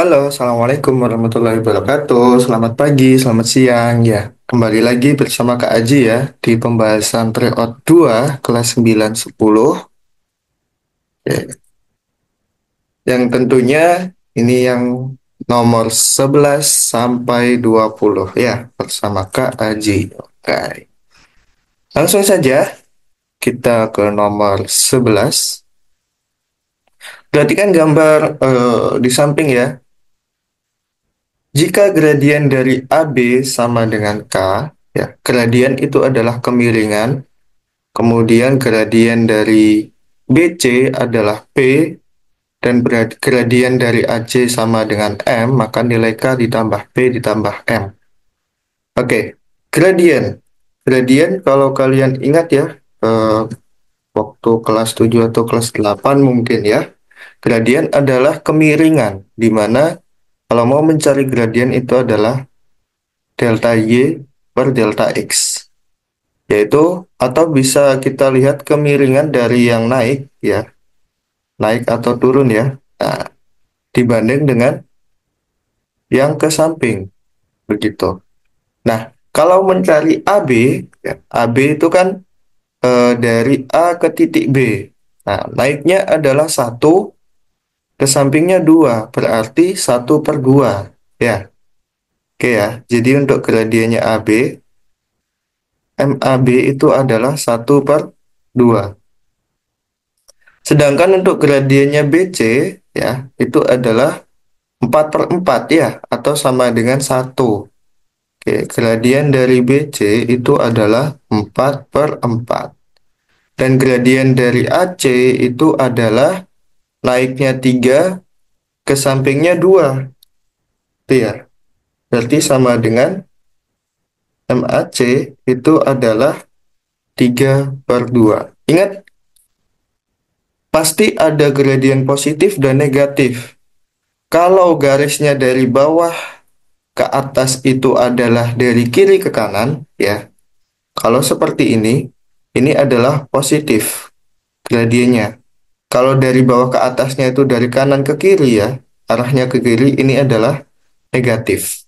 Halo, Assalamualaikum warahmatullahi wabarakatuh. Selamat pagi, selamat siang. Ya, kembali lagi bersama Kak Aji ya di pembahasan tryout 2 kelas 9-10. Ya, yang tentunya ini yang nomor 11 sampai 20 ya bersama Kak Aji. Oke. Langsung saja kita ke nomor 11. Perhatikan gambar di samping ya. Jika gradien dari AB sama dengan K, ya, gradien itu adalah kemiringan. Kemudian gradien dari BC adalah P dan gradien dari AC sama dengan M, maka nilai K ditambah P ditambah M. Oke, gradien. Gradien kalau kalian ingat ya, waktu kelas 7 atau kelas 8 mungkin ya, gradien adalah kemiringan, di mana kalau mau mencari gradien itu adalah delta Y per delta X. Yaitu atau bisa kita lihat kemiringan dari yang naik ya, naik atau turun ya. Nah, dibanding dengan yang ke samping begitu. Nah, kalau mencari AB ya, AB itu kan dari A ke titik B. Nah, naiknya adalah satu, ke sampingnya 2, berarti 1/2 ya. Oke ya. Jadi untuk gradiennya AB, MAB itu adalah 1/2. Sedangkan untuk gradiennya BC ya, itu adalah 4/4 ya, atau sama dengan satu. Oke, gradien dari BC itu adalah 4/4. Dan gradien dari AC itu adalah naiknya 3, ke sampingnya 2. Itu ya. Berarti sama dengan MAC itu adalah 3/2. Ingat, pasti ada gradien positif dan negatif. Kalau garisnya dari bawah ke atas itu adalah dari kiri ke kanan, ya. Kalau seperti ini adalah positif gradiennya. Kalau dari bawah ke atasnya itu dari kanan ke kiri ya, arahnya ke kiri, ini adalah negatif.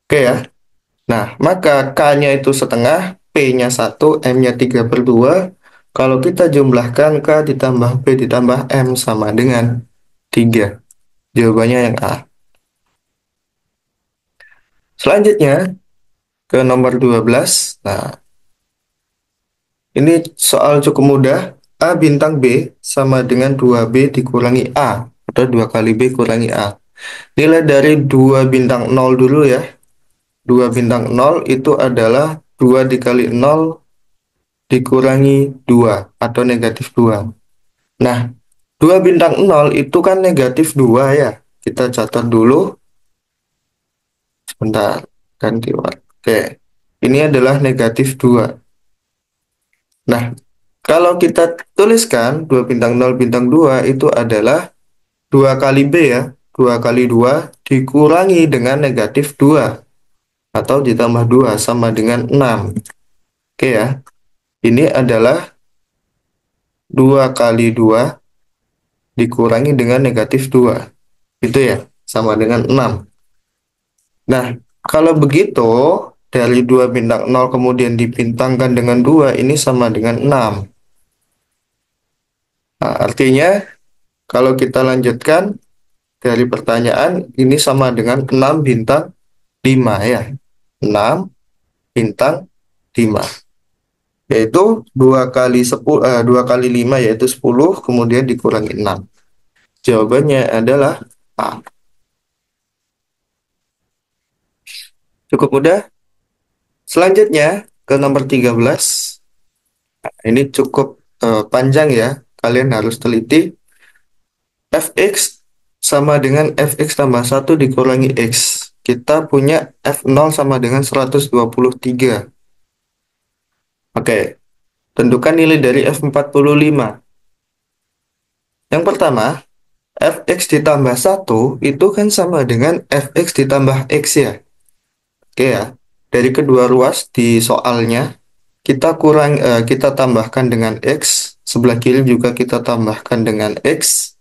Oke ya. Nah, maka K-nya itu setengah, P-nya 1, M-nya 3/2. Kalau kita jumlahkan K ditambah P ditambah M sama dengan 3. Jawabannya yang A. Selanjutnya, ke nomor 12. Nah, ini soal cukup mudah. A bintang B sama dengan 2B dikurangi A, atau 2 kali B kurangi A. Nilai dari 2 bintang 0 dulu ya. 2 bintang 0 itu adalah 2 dikali 0 dikurangi 2, atau negatif 2. Nah, 2 bintang 0 itu kan negatif 2 ya. Kita catat dulu. Sebentar, ganti warna. Oke, ini adalah negatif 2. Nah, kalau kita tuliskan 2 bintang 0 bintang 2 itu adalah 2 kali B ya. 2 kali 2 dikurangi dengan negatif 2. Atau ditambah 2 sama dengan 6. Oke ya. Ini adalah 2 kali 2 dikurangi dengan negatif 2. Itu ya, sama dengan 6. Nah, kalau begitu, dari 2 bintang 0 kemudian dibintangkan dengan 2, ini sama dengan 6. Nah, artinya, kalau kita lanjutkan dari pertanyaan, ini sama dengan 6 bintang 5 ya. 6 bintang 5. Yaitu 2 kali 10, 2 kali 5 yaitu 10, kemudian dikurangi 6. Jawabannya adalah A. Cukup mudah. Selanjutnya ke nomor 13. Ini cukup panjang ya. Kalian harus teliti. Fx sama dengan fx tambah 1 dikurangi x. Kita punya f0 sama dengan 123. Oke, tentukan nilai dari f45. Yang pertama, fx ditambah 1 itu kan sama dengan fx ditambah x ya. Oke ya, dari kedua ruas di soalnya, kita tambahkan dengan x, sebelah kiri juga kita tambahkan dengan x.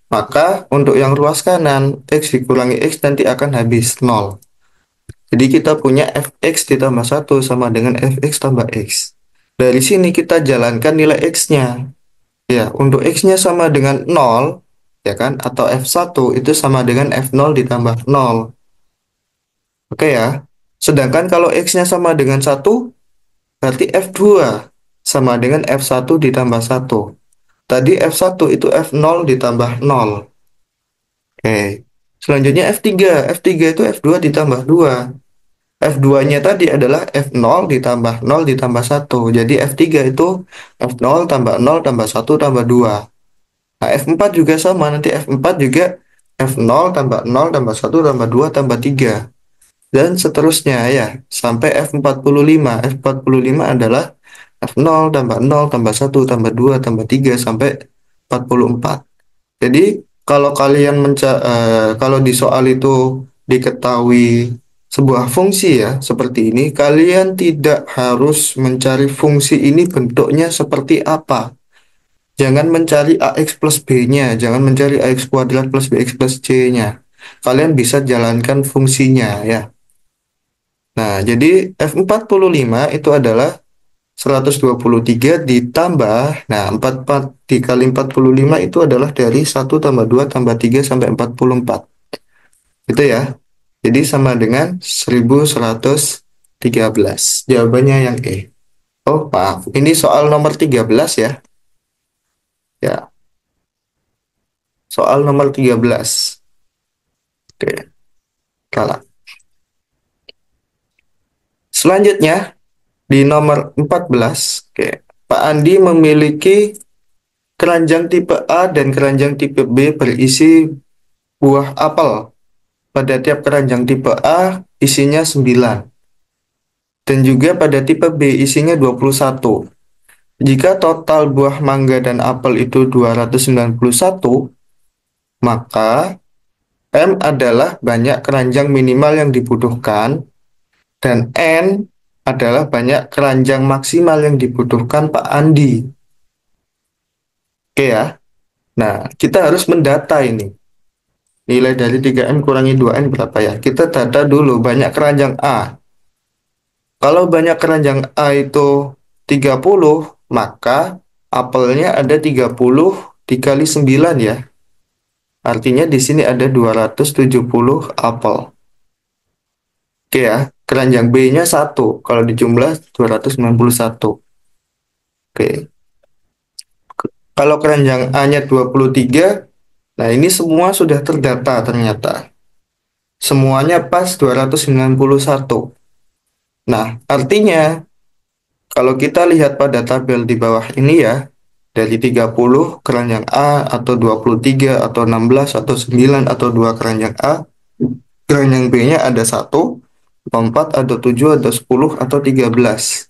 Maka untuk yang ruas kanan, X dikurangi X nanti akan habis 0. Jadi kita punya fx ditambah 1 sama dengan fx tambah x. Dari sini kita jalankan nilai x-nya. Ya, untuk x-nya sama dengan 0, ya kan? Atau f1 itu sama dengan f0 ditambah 0. Oke ya. Sedangkan kalau x-nya sama dengan 1, berarti f2 sama dengan f1 ditambah 1. Tadi f1 itu f0 ditambah 0. Oke. Selanjutnya f3. F3 itu f2 ditambah 2. F2-nya tadi adalah F0 ditambah 0 ditambah 1. Jadi F3 itu F0 tambah 0 tambah 1 tambah 2. Nah, F4 juga sama. Nanti F4 juga F0 tambah 0 tambah 1 tambah 2 tambah 3. Dan seterusnya ya. Sampai F45. F45 adalah F0 tambah 0 tambah 1 tambah 2 tambah 3 sampai 44. Jadi kalau di soal itu diketahui sebuah fungsi ya seperti ini, kalian tidak harus mencari fungsi ini bentuknya seperti apa. Jangan mencari ax plus b-nya, jangan mencari ax kuadrat plus bx plus c-nya. Kalian bisa jalankan fungsinya ya. Nah, jadi F45 itu adalah 123 ditambah, nah 44 dikali 45 itu adalah dari 1 tambah 2 tambah 3 sampai 44. Itu ya. Jadi sama dengan 1113. Jawabannya yang E. Oh, maaf. Ini soal nomor 13 ya. Ya, soal nomor 13. Oke, kalah. Selanjutnya, di nomor 14, oke. Pak Andi memiliki keranjang tipe A dan keranjang tipe B berisi buah apel. Pada tiap keranjang tipe A isinya 9 dan juga pada tipe B isinya 21. Jika total buah mangga dan apel itu 291, maka M adalah banyak keranjang minimal yang dibutuhkan dan N adalah banyak keranjang maksimal yang dibutuhkan Pak Andi. Oke ya. Nah, kita harus mendata ini. Nilai dari 3M kurangi 2N berapa ya? Kita data dulu banyak keranjang A. Kalau banyak keranjang A itu 30, maka apelnya ada 30 dikali 9 ya. Artinya di sini ada 270 apel. Oke ya, keranjang B-nya 1. Kalau dijumlah 291. Oke. Kalau keranjang A-nya 23, nah ini semua sudah terdata ternyata. Semuanya pas 291. Nah, artinya kalau kita lihat pada tabel di bawah ini ya, dari 30 keranjang A atau 23 atau 16 atau 9 atau 2 keranjang A, keranjang B-nya ada 1, 4, ada 7, ada 10 atau 13.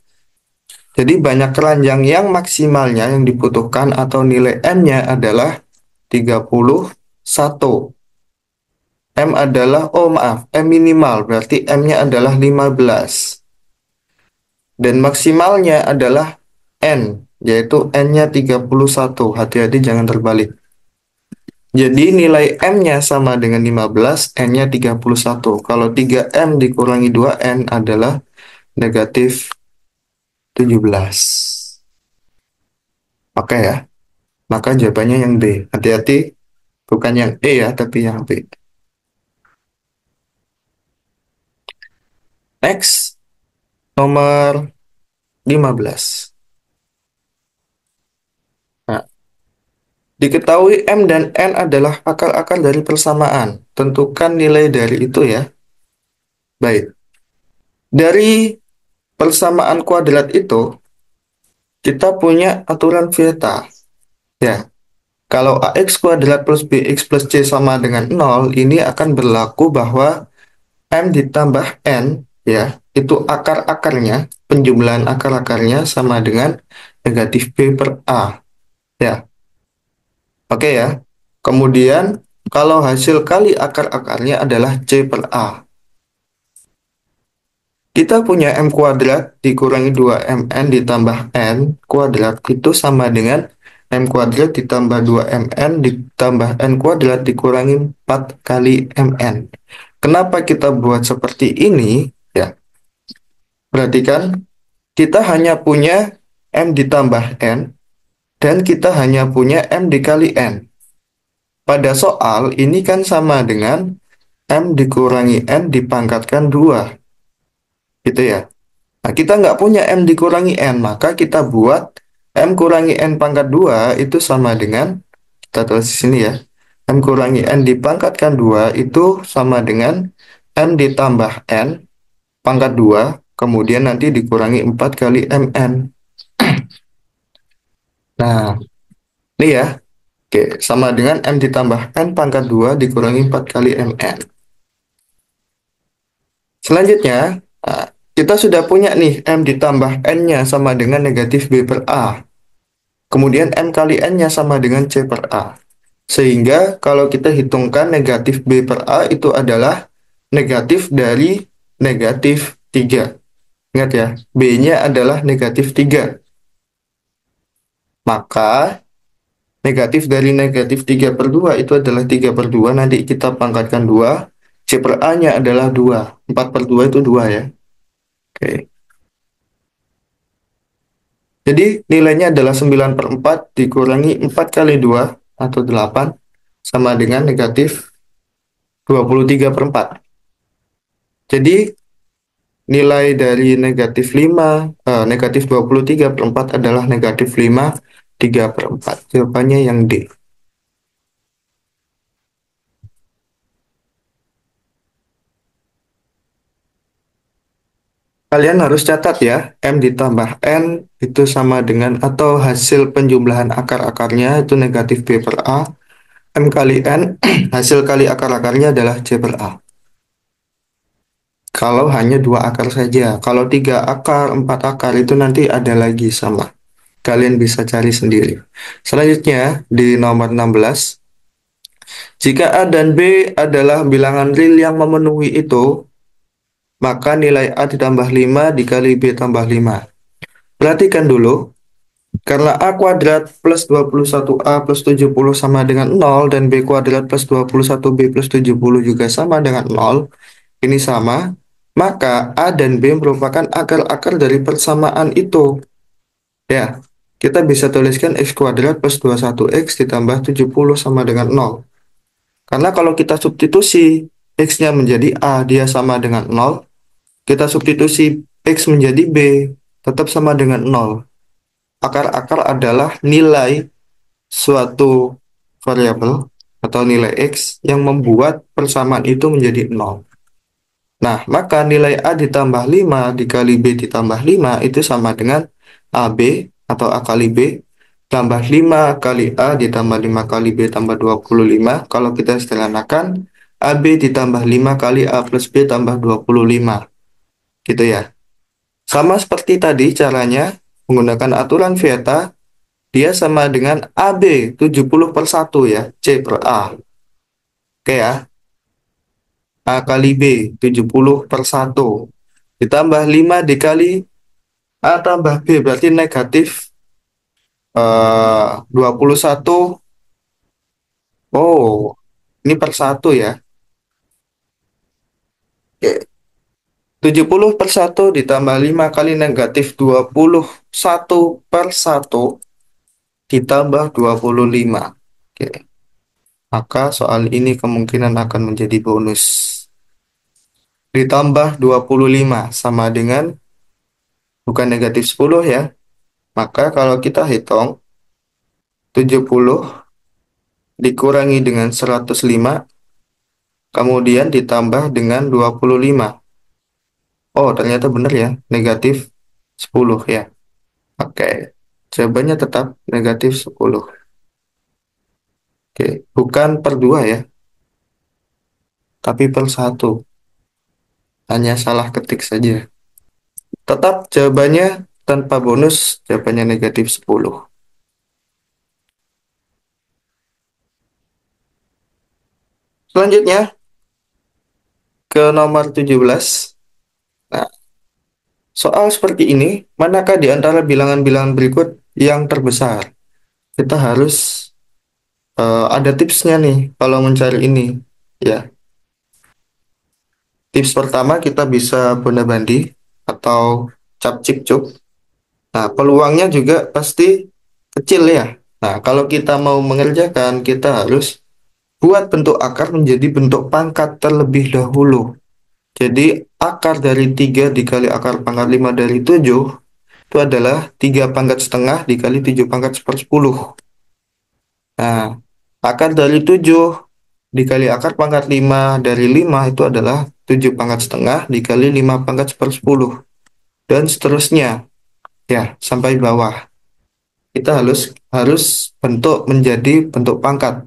Jadi banyak keranjang yang maksimalnya yang dibutuhkan atau nilai M-nya adalah 31. M adalah, oh maaf, M minimal, berarti M-nya adalah 15. Dan maksimalnya adalah N, yaitu N-nya 31. Hati-hati jangan terbalik. Jadi nilai M-nya sama dengan 15, N-nya 31. Kalau 3M dikurangi 2N adalah negatif 17. Oke ya, maka jawabannya yang B. Hati-hati, bukan yang E ya, tapi yang B. Next, nomor 15. Nah, diketahui M dan N adalah akar-akar dari persamaan. Tentukan nilai dari itu ya. Baik, dari persamaan kuadrat itu, kita punya aturan Vieta. Ya, kalau AX kuadrat plus BX plus C sama dengan 0, ini akan berlaku bahwa M ditambah N, ya, itu akar-akarnya, penjumlahan akar-akarnya sama dengan negatif B per A. Ya, oke ya. Kemudian, kalau hasil kali akar-akarnya adalah C per A. Kita punya M kuadrat dikurangi 2MN ditambah N kuadrat itu sama dengan M kuadrat ditambah 2mn ditambah n kuadrat dikurangi 4 kali mn. Kenapa kita buat seperti ini? Ya, perhatikan, kita hanya punya m ditambah n, dan kita hanya punya m dikali n. Pada soal, ini kan sama dengan m dikurangi n dipangkatkan 2. Gitu ya. Nah, kita nggak punya M dikurangi N, maka kita buat M kurangi N pangkat 2 itu sama dengan, kita tulis di sini ya, M kurangi N dipangkatkan 2 itu sama dengan M ditambah N pangkat 2, kemudian nanti dikurangi 4 kali MN. Nah, ini ya, oke, sama dengan M ditambah N pangkat 2 dikurangi 4 kali MN. Selanjutnya, nah, kita sudah punya nih M ditambah N-nya sama dengan negatif B per A. Kemudian M kali N-nya sama dengan C per A. Sehingga kalau kita hitungkan negatif B per A itu adalah negatif dari negatif 3. Ingat ya, B-nya adalah negatif 3. Maka negatif dari negatif 3 per 2 itu adalah 3 per 2. Nanti kita pangkatkan 2. C per A-nya adalah 2. 4 per 2 itu 2 ya. Oke. Jadi nilainya adalah 9 per 4 dikurangi 4 kali 2 atau 8 sama dengan negatif 23 per 4. Jadi nilai dari negatif 23 per 4 adalah negatif 5, 3 per 4. Jawabannya yang D. Kalian harus catat ya, M ditambah N itu sama dengan atau hasil penjumlahan akar-akarnya itu negatif B per A. M kali N, hasil kali akar-akarnya adalah C per A. Kalau hanya 2 akar saja. Kalau 3 akar, 4 akar itu nanti ada lagi sama. Kalian bisa cari sendiri. Selanjutnya, di nomor 16. Jika A dan B adalah bilangan real yang memenuhi itu, maka nilai A ditambah 5 dikali B tambah 5. Perhatikan dulu, karena A kuadrat plus 21A plus 70 sama dengan 0, dan B kuadrat plus 21B plus 70 juga sama dengan 0, ini sama, maka A dan B merupakan akar-akar dari persamaan itu. Ya, kita bisa tuliskan X kuadrat plus 21X ditambah 70 sama dengan 0. Karena kalau kita substitusi X-nya menjadi A, dia sama dengan 0. Kita substitusi X menjadi B, tetap sama dengan 0. Akar-akar adalah nilai suatu variabel atau nilai X yang membuat persamaan itu menjadi 0. Nah, maka nilai A ditambah 5 dikali B ditambah 5 itu sama dengan AB atau A kali B tambah 5 kali A ditambah 5 kali B tambah 25. Kalau kita sederhanakan, AB ditambah 5 kali A plus B tambah 25. Gitu ya. Sama seperti tadi caranya menggunakan aturan Vieta, dia sama dengan AB 70 per 1 ya, C per A. Oke ya. A kali B 70 per 1 ditambah 5 dikali A tambah B berarti negatif 21. Oh, ini per 1 ya. Oke. 70 per 1 ditambah 5 kali negatif 21 per 1 ditambah 25. Oke. Maka soal ini kemungkinan akan menjadi bonus. Ditambah 25 sama dengan, bukan negatif 10 ya. Maka kalau kita hitung, 70 dikurangi dengan 105, kemudian ditambah dengan 25. Oh, ternyata benar ya, negatif 10 ya. Oke, jawabannya tetap negatif 10. Oke, bukan per 2 ya, tapi per 1. Hanya salah ketik saja. Tetap jawabannya tanpa bonus, jawabannya negatif 10. Selanjutnya, ke nomor 17. Nah, soal seperti ini, manakah di antara bilangan-bilangan berikut yang terbesar? kita harus ada tipsnya nih kalau mencari ini. Ya, tips pertama kita bisa bunda-bandi atau cap cip cup. Nah, peluangnya juga pasti kecil ya. Nah, kalau kita mau mengerjakan, kita harus buat bentuk akar menjadi bentuk pangkat terlebih dahulu. Jadi, akar dari 3 dikali akar pangkat 5 dari 7 itu adalah 3 pangkat setengah dikali 7 pangkat sepersepuluh. Nah, akar dari 7 dikali akar pangkat 5 dari 5 itu adalah 7 pangkat setengah dikali 5 pangkat sepersepuluh. Dan seterusnya, ya, sampai bawah. Kita harus harus bentuk menjadi bentuk pangkat.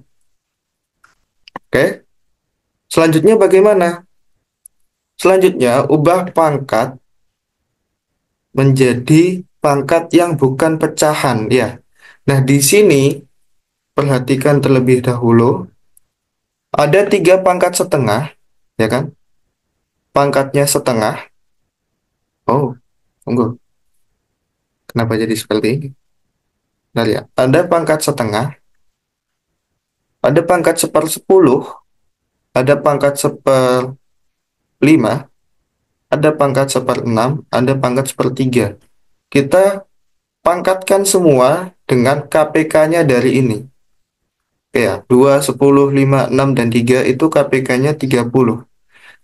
Oke? Selanjutnya bagaimana? Selanjutnya, ubah pangkat menjadi pangkat yang bukan pecahan, ya. Nah, di sini perhatikan terlebih dahulu, ada 3 pangkat setengah, ya kan? Pangkatnya setengah. Oh, tunggu. Kenapa jadi seperti ini? Nah, lihat. Ada pangkat setengah, ada pangkat sepersepuluh, ada pangkat seperlima, ada pangkat seperenam, ada pangkat sepertiga. Kita pangkatkan semua dengan KPK-nya dari ini. Ya, 2, 10, 5, 6, dan 3 itu KPK-nya 30.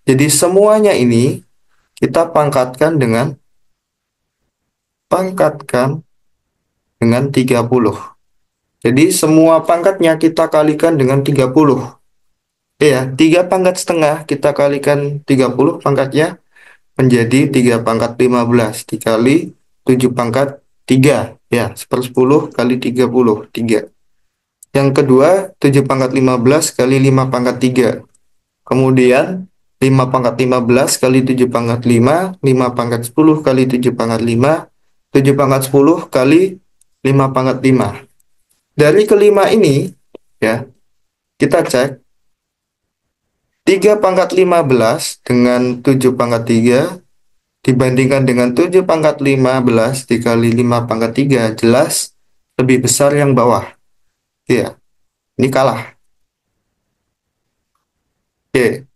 Jadi semuanya ini kita pangkatkan dengan 30. Jadi semua pangkatnya kita kalikan dengan 30. Ya, 3 pangkat setengah kita kalikan 30 pangkatnya menjadi 3 pangkat 15 dikali 7 pangkat 3. Ya, sepersepuluh kali 30, 3. Yang kedua, 7 pangkat 15 kali 5 pangkat 3. Kemudian, 5 pangkat 15 kali 7 pangkat 5, 5 pangkat 10 kali 7 pangkat 5, 7 pangkat 10 kali 5 pangkat 5. Dari kelima ini, ya, kita cek 3 pangkat 15 dengan 7 pangkat 3 dibandingkan dengan 7 pangkat 15 dikali 5 pangkat 3, jelas lebih besar yang bawah. Ya, ini kalah. Oke,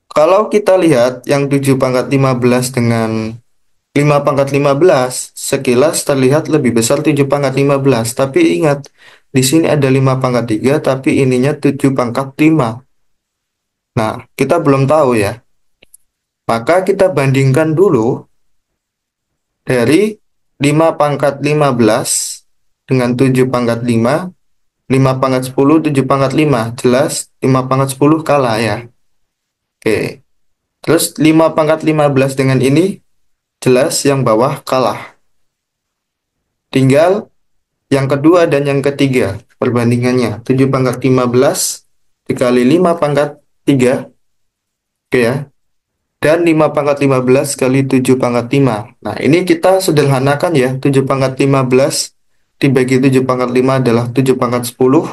kalau kita lihat yang 7 pangkat 15 dengan 5 pangkat 15, sekilas terlihat lebih besar 7 pangkat 15. Tapi ingat, di sini ada 5 pangkat 3, tapi ininya 7 pangkat 5. Nah, kita belum tahu ya. Maka kita bandingkan dulu dari 5 pangkat 15 dengan 7 pangkat 5, 5 pangkat 10, 7 pangkat 5. Jelas 5 pangkat 10 kalah ya. Oke. Terus 5 pangkat 15 dengan ini, jelas yang bawah kalah. Tinggal yang kedua dan yang ketiga perbandingannya. 7 pangkat 15 dikali 5 pangkat 3. Oke ya. Dan 5 pangkat 15 kali 7 pangkat 5. Nah, ini kita sederhanakan ya. 7 pangkat 15 dibagi 7 pangkat 5 adalah 7 pangkat 10.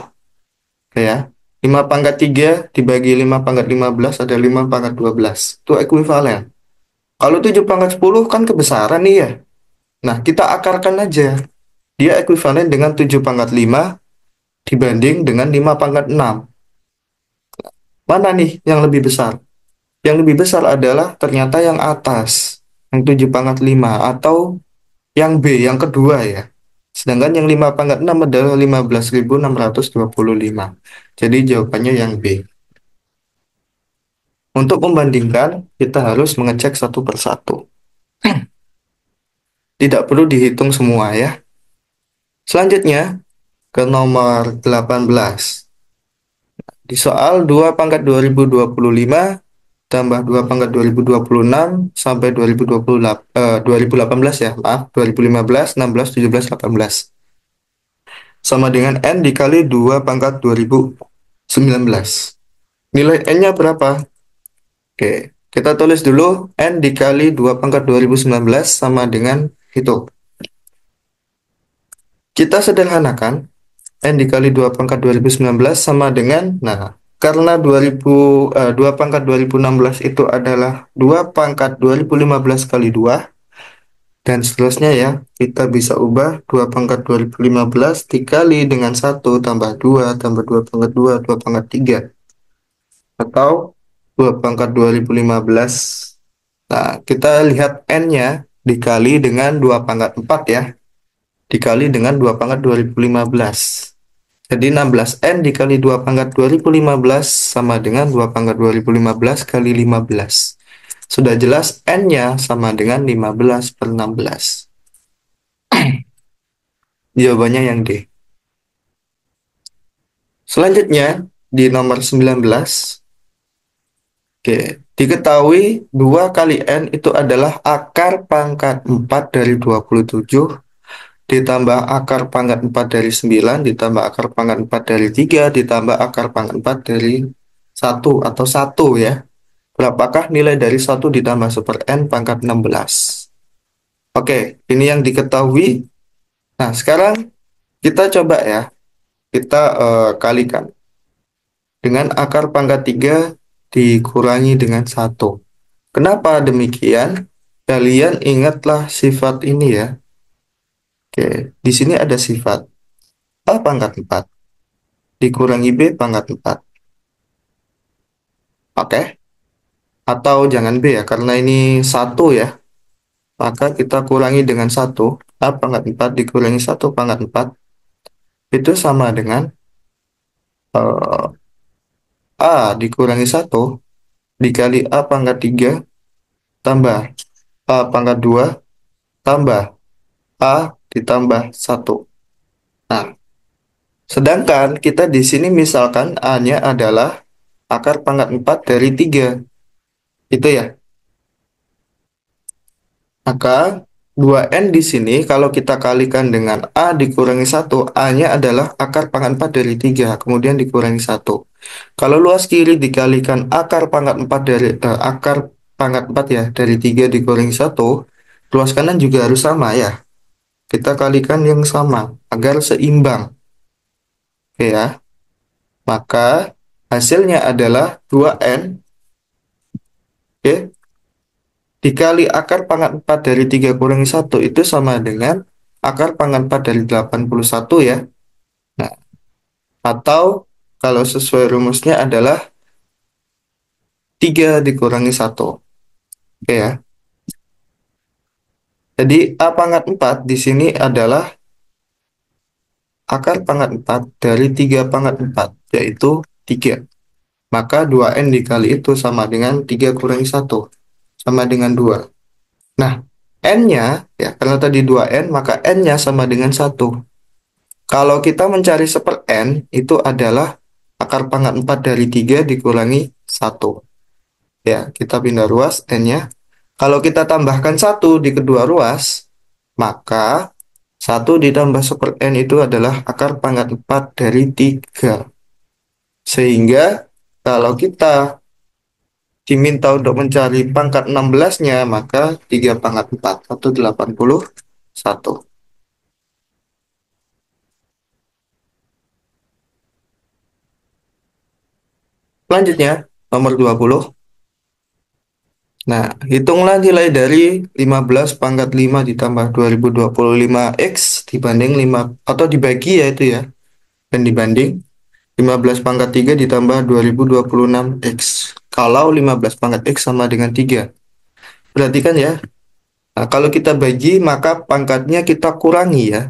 Oke ya. 5 pangkat 3 dibagi 5 pangkat 15 ada 5 pangkat 12. Itu ekuivalen. Kalau 7 pangkat 10 kan kebesaran nih ya. Nah, kita akarkan aja. Dia ekuivalen dengan 7 pangkat 5 dibanding dengan 5 pangkat 6. Mana nih yang lebih besar? Yang lebih besar adalah ternyata yang atas, yang 7 pangkat 5, atau yang B, yang kedua ya. Sedangkan yang 5 pangkat 6 adalah 15.625. Jadi jawabannya yang B. Untuk membandingkan, kita harus mengecek satu persatu. Tidak perlu dihitung semua ya. Selanjutnya, ke nomor 18. Di soal 2 pangkat 2025 tambah 2 pangkat 2026 sampai 2018 ya, maaf, 2015, 16, 17, 18. Sama dengan N dikali 2 pangkat 2019. Nilai N-nya berapa? Oke, kita tulis dulu N dikali 2 pangkat 2019 sama dengan itu. Kita sederhanakan, N dikali 2 pangkat 2019 sama dengan, nah, karena 2 pangkat 2016 itu adalah 2 pangkat 2015 kali 2, dan seterusnya ya. Kita bisa ubah 2 pangkat 2015 dikali dengan 1 tambah 2 tambah 2 pangkat 2 2 pangkat 3. Atau 2 pangkat 2015. Nah, kita lihat N-nya dikali dengan 2 pangkat 4 ya. Dikali dengan 2 pangkat 2015. Jadi 16N dikali 2 pangkat 2015 sama dengan 2 pangkat 2015 kali 15. Sudah jelas N-nya sama dengan 15/16. Jawabannya yang D. Selanjutnya, di nomor 19. Oke, diketahui 2 kali N itu adalah akar pangkat 4 dari 27 ditambah akar pangkat 4 dari 9 ditambah akar pangkat 4 dari 3 ditambah akar pangkat 4 dari 1 atau 1 ya. Berapakah nilai dari 1 ditambah super N pangkat 16? Oke, ini yang diketahui. Nah, sekarang kita coba ya, kita kalikan. Dengan akar pangkat 3 dikurangi dengan 1. Kenapa demikian? Kalian ingatlah sifat ini ya. Oke, di sini ada sifat A pangkat 4 dikurangi B pangkat 4. Oke, atau jangan B ya, karena ini 1 ya. Maka kita kurangi dengan 1. A pangkat 4 dikurangi 1 pangkat 4. Itu sama dengan eh, A dikurangi 1 dikali A pangkat 3 tambah A pangkat 2 tambah A ditambah 1. Nah, sedangkan kita di sini misalkan A-nya adalah akar pangkat 4 dari 3. Itu ya. Maka 2N di sini kalau kita kalikan dengan A dikurangi 1, A-nya adalah akar pangkat 4 dari 3, kemudian dikurangi 1. Kalau luas kiri dikalikan akar pangkat 4 dari akar pangkat 4 ya, dari 3 dikurangi 1, luas kanan juga harus sama ya. Kita kalikan yang sama agar seimbang. Oke ya. Maka hasilnya adalah 2N oke, dikali akar pangkat 4 dari 3 kurangi 1 itu sama dengan akar pangkat 4 dari 81 ya. Nah, atau kalau sesuai rumusnya adalah 3 dikurangi 1. Oke ya. Jadi A pangkat 4 di sini adalah akar pangkat 4 dari 3 pangkat 4, yaitu 3. Maka 2N dikali itu sama dengan 3 kurangi 1, sama dengan 2. Nah, N-nya, ya karena tadi 2N, maka N-nya sama dengan 1. Kalau kita mencari super N, itu adalah akar pangkat 4 dari 3 dikurangi 1. Ya, kita pindah ruas N-nya. Kalau kita tambahkan 1 di kedua ruas, maka 1 ditambah super N itu adalah akar pangkat 4 dari 3. Sehingga kalau kita diminta untuk mencari pangkat 16-nya, maka 3 pangkat 4, atau 81. Selanjutnya, nomor 20. Nah, hitunglah nilai dari 15 pangkat 5 ditambah 2025X dibanding 5, atau dibagi ya itu ya, dan dibanding 15 pangkat 3 ditambah 2026X. Kalau 15 pangkat X sama dengan 3. Perhatikan ya, nah, kalau kita bagi maka pangkatnya kita kurangi ya.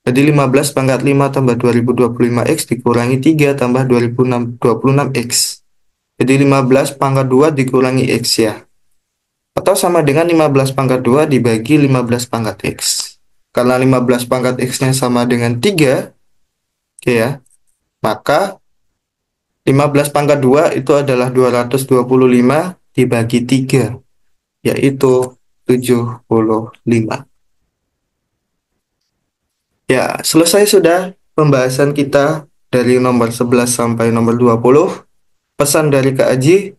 Jadi 15 pangkat 5 tambah 2025X dikurangi 3 tambah 2026X. Jadi 15 pangkat 2 dikurangi X ya. Atau sama dengan 15 pangkat 2 dibagi 15 pangkat X. Karena 15 pangkat X-nya sama dengan 3, oke ya, maka 15 pangkat 2 itu adalah 225 dibagi 3, yaitu 75. Ya, selesai sudah pembahasan kita dari nomor 11 sampai nomor 20. Pesan dari Kak Aji,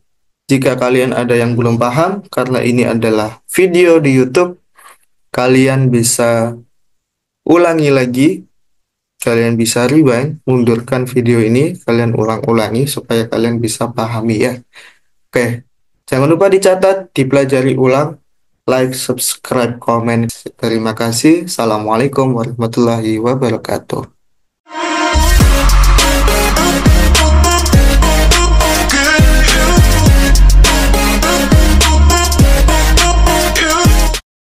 jika kalian ada yang belum paham, karena ini adalah video di YouTube, kalian bisa ulangi lagi, kalian bisa rewind, mundurkan video ini, kalian ulang-ulangi supaya kalian bisa pahami ya. Oke, jangan lupa dicatat, dipelajari ulang. like, subscribe, komen. Terima kasih. Assalamualaikum warahmatullahi wabarakatuh.